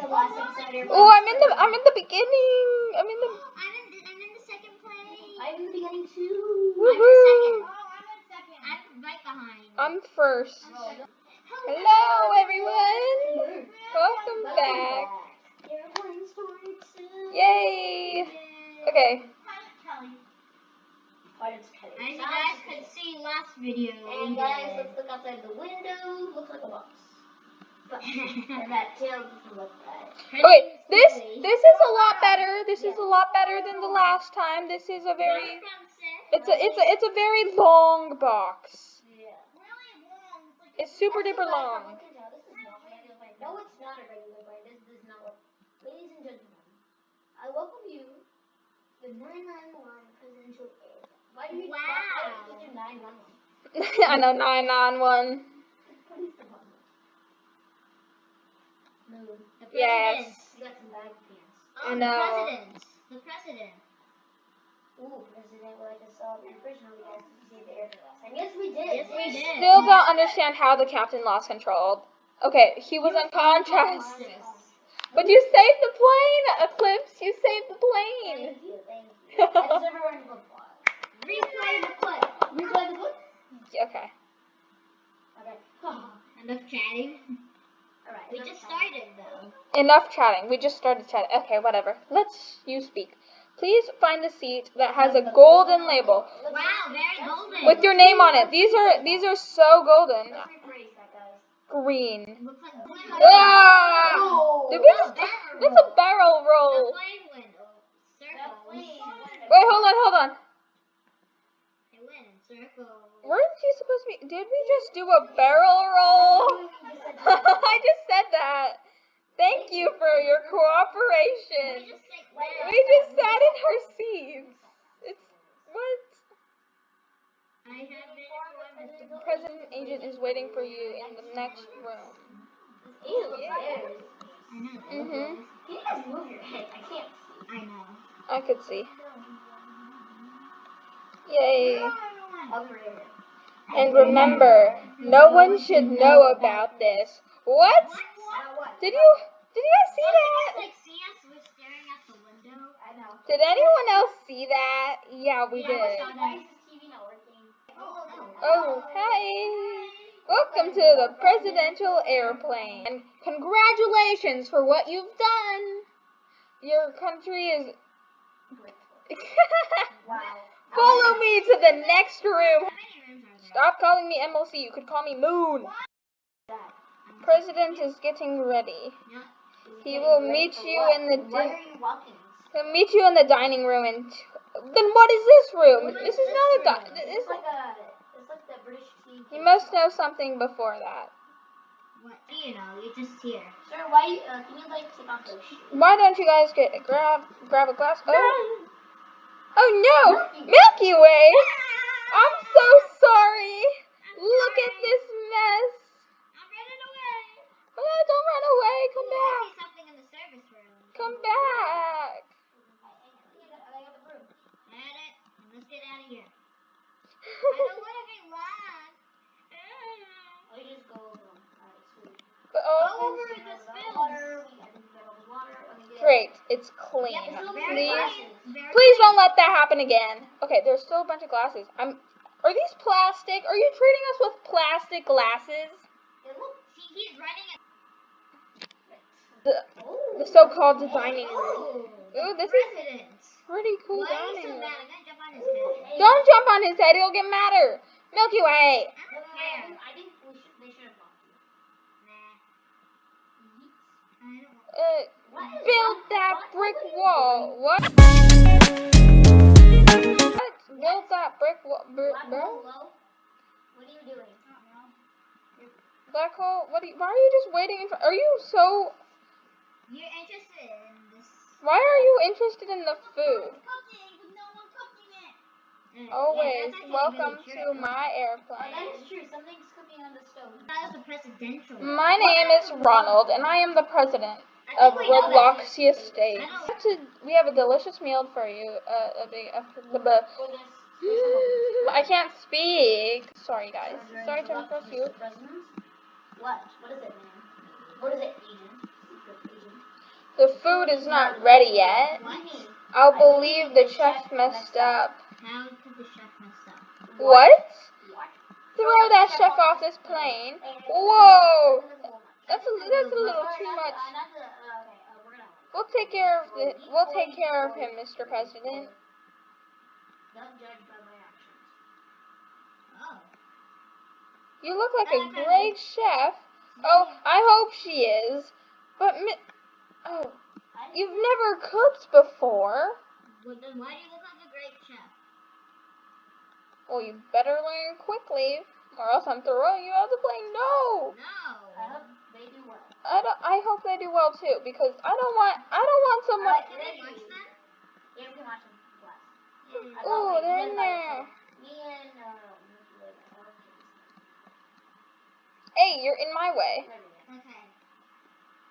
Oh, I'm in the beginning. I'm in the second place. I'm in the beginning too. Woohoo! I'm in second. I'm right behind. I'm first. Hello, everyone. Welcome back. Yay! Okay. As you guys could see last video. And guys, let's look outside the window. Looks like a box. And that tail doesn't look right. Okay, this is a lot better. This is a lot better than the last time. This is a very it's a very long box. Yeah. Really long. It's super duper long. No, it's not a regular brain. This is not what. Ladies and gentlemen, I welcome you to the 991 presidential air. Why do you do 911? I know 991. No. Yes. You got some bag pants. I know. The president. Ooh, president, what I just saw the original, you guys did see the air last time. Yes, we did. Yes, we did. Still don't understand how the captain lost control. Okay, he was unconscious. But you saved the plane, Eclipse. You saved the plane. Thank you. I deserve a round of applause. Replay the clip. Replay the book? Okay. Okay. Enough chatting. Alright. We just started though. Enough chatting. We just started chatting. Okay, whatever. Let's you speak. Please find a seat that has a golden label Wow, very golden. with your name on it. These are so golden. Let's rephrase that, guys. Green. Looks like Ah! Did we just, that's a barrel The roll. plane went circles. Wait, hold on. It went in circles. Weren't you supposed to be? Did we just do a barrel roll? I just said that. Thank you for your cooperation. We just sat in our seats. It's what? I have been The president agent is waiting for you in the next room. Ew, yeah. I know. Mhm. You guys move your head. I can't see. I know. I could see. Yay. Operator. And remember, no one should know about this. What? Did you guys see that? Like see us, we're staring at the window. I know. Did anyone else see that? Yeah, we Yeah, did. Why is this TV not working? Oh, hi. Welcome to the presidential airplane. And congratulations for what you've done. Your country is... Wow. Follow me to the next room. How many rooms are there? Stop calling me MLC. You could call me Moon. President is getting ready. Yeah. He will meet you in the Why are you walking? he'll meet you in the dining room. And then what is this room? This is not a It's like the British tea. You must know something before that. What do you know? You're just here. Sir, why? Can you like take off those shoes? Why don't you guys grab a glass? Oh no, Milky Way! I'm so sorry. Look at this mess. I'm running away. Oh, don't run away. Come Ooh, I back. see something in the service room. Come back. I got the broom. At it. Let's get out of here. I don't want to be lost. Oh, you just go over them. Alright, sweet. Over We the have spills. water. I think we got all the water. Great, it's clean. Yeah, it's Please, very please don't let that happen again. Okay, there's still a bunch of glasses. Are these plastic? Are you treating us with plastic glasses? See, he's running at The so-called dining room. Ooh, this is president. pretty cool Why are you dining so room. mad? I'm gonna jump on his head. Don't jump on his head, it'll get madder. Milky Way. I don't care. I think they should have blocked you. Nah. I don't. Build that brick wall. What? Build that brick wall. Black Bro? hole, low. What are you doing? Black hole? Why are you just waiting? Are you so... You're interested in this? Why are you interested in the food? Cooking, but no one cooking it. Always Yeah, welcome really to true. my Oh, airplane. that is true. Something's cooking on the stove. That was a presidential. My name is Ronald, and I am the president of Robloxia State. We have a delicious meal for you. For this. I can't speak. Sorry, guys. Sorry to interrupt you. What? What is it, man? What is it, agent? Secret agent. The food is not ready yet. What? I'll believe the chef messed up. How could the chef mess up? What? Throw that chef off this plane. Whoa! That's a little too much. We'll take care of him, Mr. President. Don't judge by my actions. Oh. You look like a great chef. Oh, I hope she is. But you've never cooked before. Well, then why do you look like a great chef? Well, you better learn quickly, or else I'm throwing you out of the plane. No. No. I hope they do well. I hope they do well too, because I don't want someone. Can I watch them? Yeah, we can watch them class. Oh, they're in there. Me and Hey, you're in my way. Okay.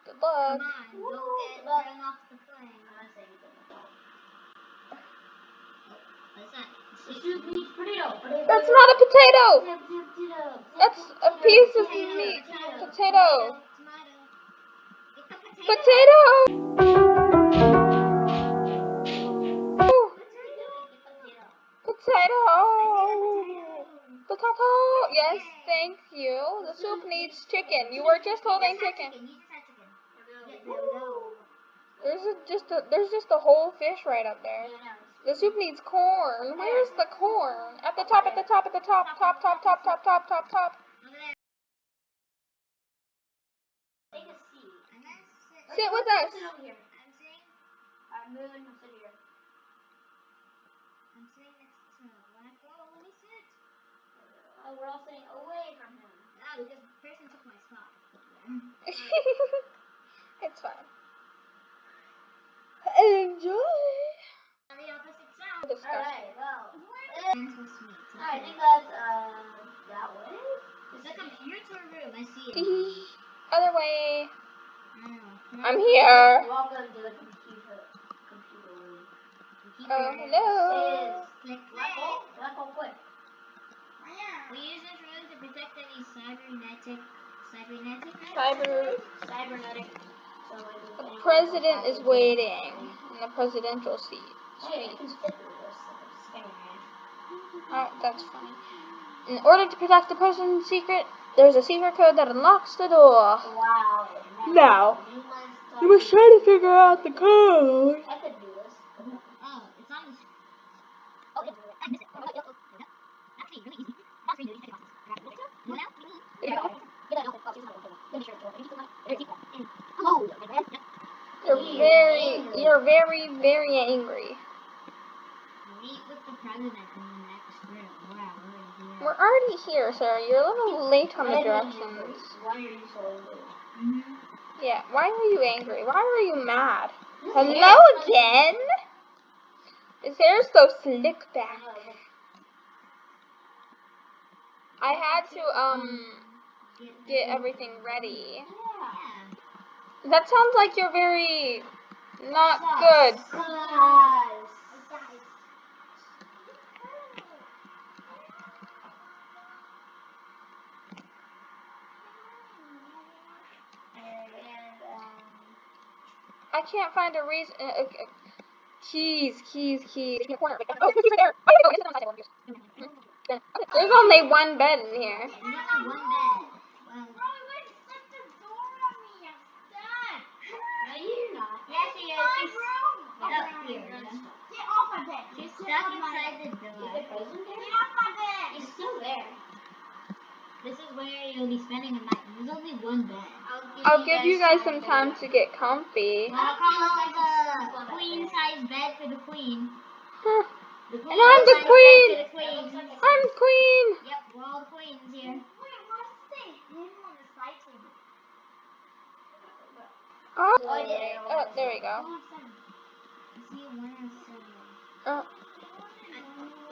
Good Come luck. on, don't get thrown off the plane. I'm gonna say anything. What's that? Soup needs potato. That's not a potato. Potato. That's a piece of meat. Potato. Tomato. It's a potato. Potato. Potato. Potato. Yes, thank you. The soup needs chicken. You were just holding chicken. You just had chicken. Yeah, there we go. There's just a whole fish right up there. The soup needs corn. Where's the corn? At the top, at the top, at the top, top, top, top, top, top, top, top. Over there. Take a seat. I'm gonna sit. Sit with us. Sit over here. I'm sitting. Moon, sit here. I'm sitting next to Wacko. Let me sit. Oh, we're all sitting away from him. Ah, because the person took my spot. It's fine. Enjoy. On the opposite side. Alright, well. I'm supposed to meet. I think that's, that way? It's a computer room. I see it. Other way. Oh, I'm here. Welcome to the computer room. Oh, hello. Click, Black hole? Black hole, quick. We use this room to protect any cybernetic. Cybernetic. So The president is waiting in the presidential seat. Hey, you can sit through this. Scanning man. Oh, that's funny. In order to protect the president's secret, there's a secret code that unlocks the door. Wow. Now, you must try to figure out the code. I could do this. Oh, it's on the. Oh, I missed it. Actually, really easy. That's really easy. What else? You're very, very angry. Meet with the president in the next room. Wow, We're already here, sir. You're a little late on the directions. Why are you so angry? Yeah, why were you angry? Why were you mad? Hello again? His hair's so slick back. I had to, get everything ready. Yeah. That sounds like you're very not good. I can't find a reason. Keys. Corner. Oh, he's right there. There's only one bed in here. There's only one bed. Well, No, you're not. yes, she is. She's up here. Get off my bed. She's stuck inside the door. Is it frozen there? Get off my bed. He's still there. This is where you'll be spending the night. There's only one bed. I'll give you guys some time to get comfy. I'll call it the queen size bed for the queen. The queen And I'm the size queen. bed for the queen. I'm queen. Yep, we're all the queens here. Oh, yeah. there we go. I see 107. Oh,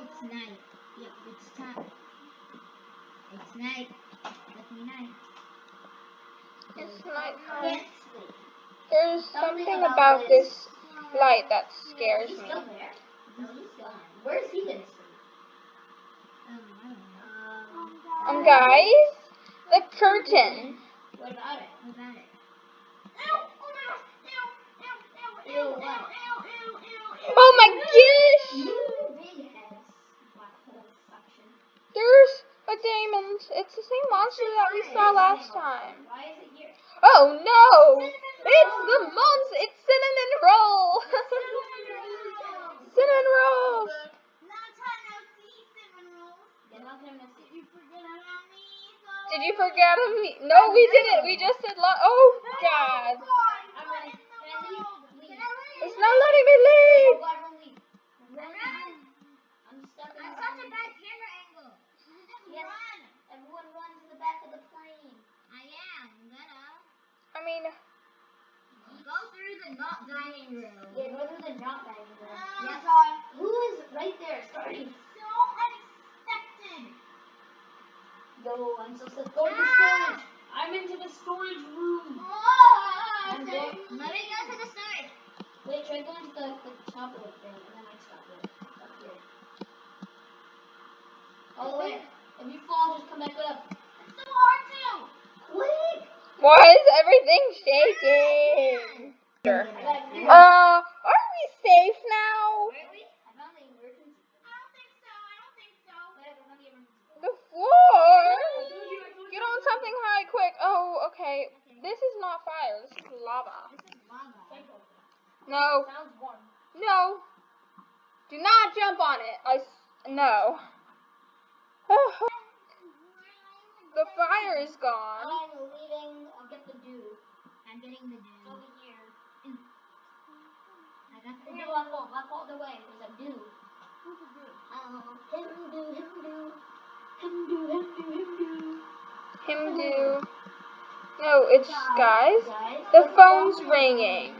It's night. Yep, it's time. It's night. Let me night. it's nighttime. Can't sleep. There's something about this light that scares He's me. still there. No, he's gone. Where's he gonna sleep? I don't know. Guys, the curtain. What about it? What about it? Feel what? Oh my gosh! Big heads. Black hole suction. There's a diamond. It's the same monster that we saw last time. Why is it here? Oh no! It's the monster. It's cinnamon roll. Cinnamon rolls. Did you forget of me? No, we didn't. We just said oh God! I'm running. Can I leave? It's not letting me leave. Oh, everyone leave. I'm stuck in That's such a bad camera angle. Yes. Everyone run to the back of the plane. I am gonna I mean, go through the not dining room. Yeah, go through the drop dining room. Yes. Who is right there? Sorry. So unexpected. Yo, I'm so sick. Go to the storage. I'm into the storage room. Let me go to the storage. Wait, try going to the top of the thing, and then I stop it. Up here. All the way. If you fall, just come back up. It's so hard to. Quick! why is everything shaking? I got you. Aren't we safe now? Where are we? I found the emergency. I don't think so. Wait, I found the emergency. The floor. I told you. Get on something high, quick. Oh, okay. This is not fire. This is lava. This is lava. No, Sounds warm. no. Do not jump on it. No. The fire is gone. I'm leaving. I'll get the dew. I'm getting the dew. Over here. I got the Here, dew. walk all the way. There's a dew. Him do. Him do. No, it's guys. The phone's ringing.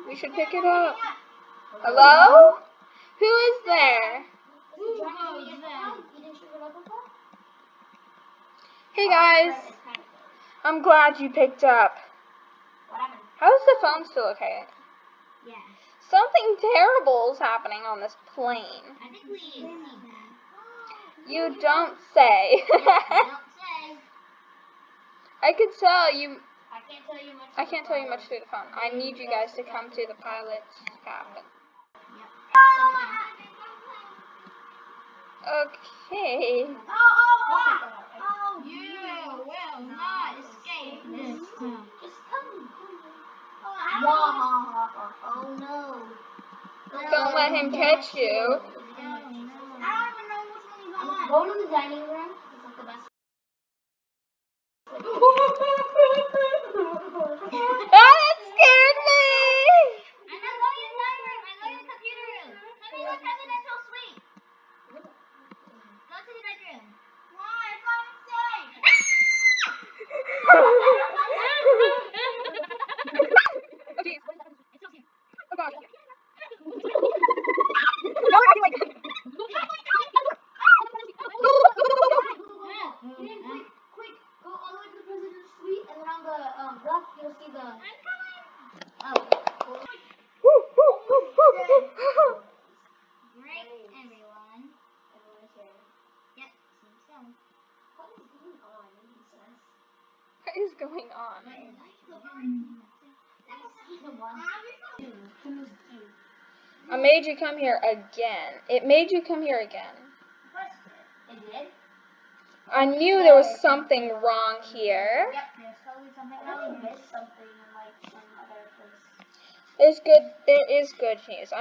We should pick it up. Hello? Who is there? Hey guys. I'm glad you picked up. What happened? How is the phone still okay? Yeah. Something terrible is happening on this plane. I think we see that. You don't say. Don't say. I could tell you. I can't tell you much. I can't tell you much through the phone. I need you guys to come to the pilot's cabin. Okay. You will not escape this time. Just come. Oh no. Don't let him catch you. I'm going to the dining room. It's like the best. Ah, that scared me. I'm not going to the dining room. I'm going to the computer room. Come in the presidential suite. Go to the bedroom. Why? It's unsafe. Oh, geez. Oh, gosh. No, we're acting like that. Quick, go all the way to the president's suite, and then on the left, you'll see the. Great, everyone. Everyone is here. Yep, seems so. What is going on? He says. What is going on? I made you come here again. It made you come here again. It did? I knew there was something wrong here. Yep, there's totally something wrong. I missed something in like some other place. There is good news.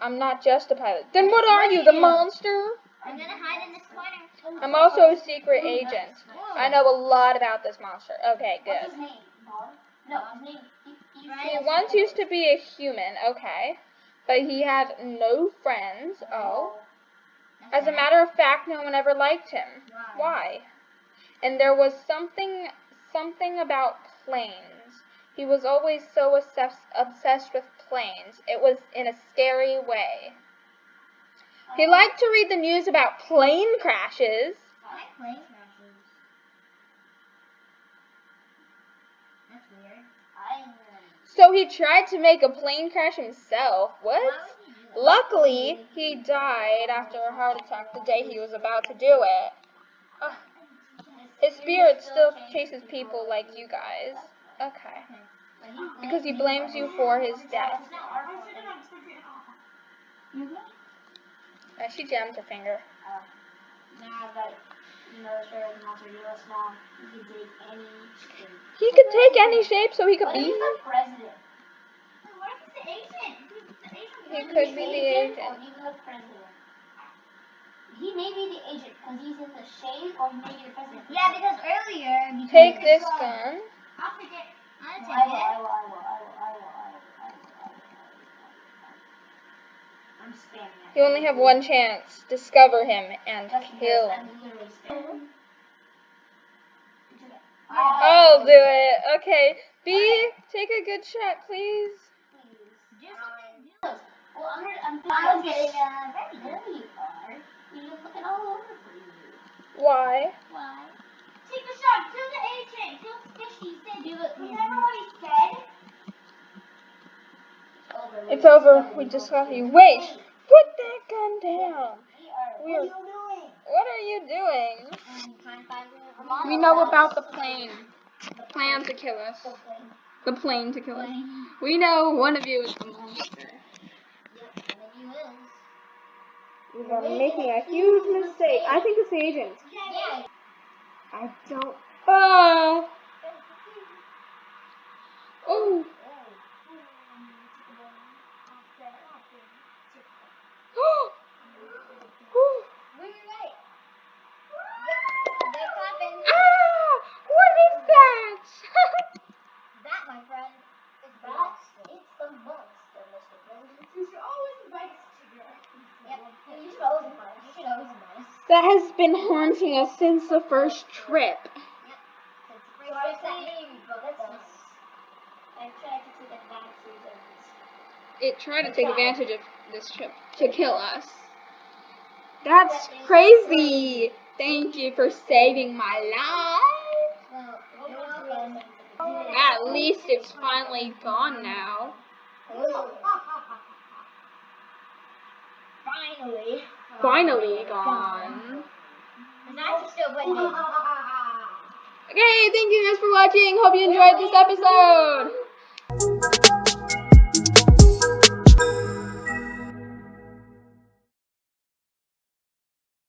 I'm not just a pilot. Then what are you, the monster? I'm gonna hide in this corner. I'm also a secret agent. I know a lot about this monster. Okay, What's good. his name? Bob? No, his name. He once used to be a human, okay. But he had no friends. Oh. As a matter of fact, no one ever liked him. Why? And there was something about planes. He was always so obsessed with planes. It was in a scary way. He liked to read the news about plane crashes. I like plane crashes. That's weird. So he tried to make a plane crash himself. What? Why would he do that? Luckily, he died after a heart attack the day he was about to do it. His spirit still chases people like you guys. Okay. Because he blames you for his death. It's not our fault. She jammed her finger. Now that you know the sheriff is not for US now, you can take any shape. He could take any shape, so he could What if be. he's the president? What if it's the agent? He could be the Or agent. even the president. He may be the agent because he's in the shade, or he may be the president. Yeah, because earlier. Take this gun. I'll take it. I'll take I it. will. I'm spamming it. You only have one chance. Discover him and kill him. I'm literally spamming. I'll do it. Okay. B, take a good shot, please. Do something. Well, I'm getting ready. There you are. You're looking all over for you. Why? Why? Take the shot. Kill the agent. Kill Fishy. He said do it. Remember what he said? It's over. We just got you. Wait! Put that gun down. What are you doing? What are you doing? Trying to find We know about the plane. The plan to kill us. The plane to kill us. We know one of you is the monster. You are making a huge mistake. I think it's the agent. Yeah. I don't. Ah! Oh! Right. They're clapping. Ah! What is that? That, my friend, is the That's monster. it's the monster, Mr. President. You should always invite us to your. Yep. You should always invite us. You should always invite us. That has been haunting us since the first trip. Yep. Since the So first I trip that think maybe booked let's us. just. I tried to take advantage of this. It tried to take advantage of this trip to kill us. That's crazy. Thank you for saving my life. Well, you're welcome. At least it's finally gone now. Finally. Finally gone. The knife is still winning. Okay, thank you guys for watching. Hope you enjoyed this episode.